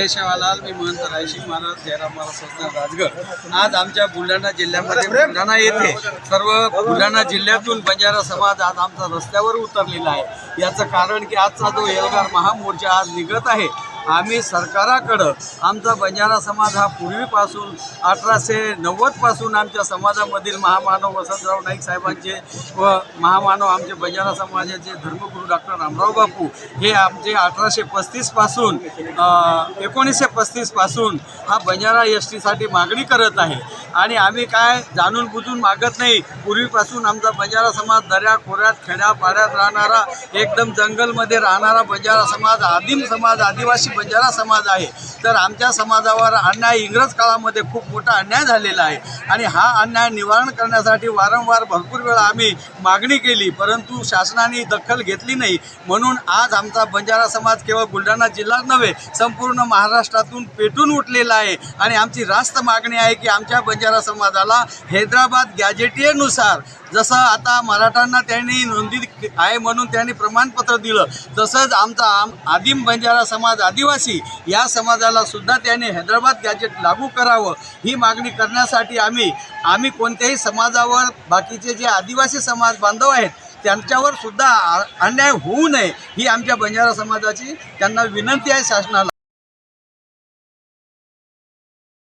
जय शिवालाल। मी महंत रायसिंग महाराज जयराम महाराज संस्थान राजगड। आज आमच्या बुलढाणा जिल्ह्यामध्ये बुलढाणा येथे सर्व बुलढाणा जिल्ह्यातून बंजारा समाज आज आमचा रस्त्यावर उतरलेला आहे। याचं कारण की आजचा जो एल्गार महामोर्चा आज निघत आहे, आम्ही सरकाराकडं आमचा बंजारा समाज हा पूर्वीपासून 1890 पासून आमच्या समाजामधील महामानव वसंतराव नाईक साहेबांचे व महामानव आमचे बंजारा समाजाचे धर्मगुरू डॉक्टर रामराव बापू हे आमचे 1835 पासून 1935 पासून हा बंजारा एसटीसाठी मागणी करत आहे। आणि आम्ही काय जाणून बुजून मागत नाही। पूर्वीपासून आमचा बंजारा समाज दऱ्या खोऱ्यात खेड्यापाड्यात राहणारा, एकदम जंगलमध्ये राहणारा बंजारा समाज, आदिम समाज, आदिवासी बंजारा समाज आहे। तर आमच्या समाजावर अन्याय इंग्रज काळामध्ये खूप मोठा अन्याय झालेला आहे आणि हा अन्याय निवारण करण्यासाठी वारंवार भरपूर वेळा आम्ही मागणी केली, परंतु शासनाने दखल घेतली नाही। म्हणून आज आमचा बंजारा समाज केवळ बुलढाणा जिल्हाच नव्हे, संपूर्ण महाराष्ट्रातून पेटून उठलेला आहे। आणि आमची रास्त मागणी आहे की आमच्या बंजारा समाजाला हैदराबाद गॅजेटियरनुसार, जसं आता मराठ्यांना त्यांनी नोंदणी आहे म्हणून त्यांनी प्रमाणपत्र दिलं, तसंच आमचा आदिम बंजारा समाज, आदिवासी या समाजाला सुद्धा त्यांनी हैदराबाद गॅजेट लागू करावं, ही मागणी करण्यासाठी आम्ही कोणत्याही समाजावर, बाकीचे जे आदिवासी समाज बांधव आहेत त्यांच्यावर सुद्धा अन्याय होऊ नये, ही आमच्या बंजारा समाजाची त्यांना विनंती आहे शासनाला।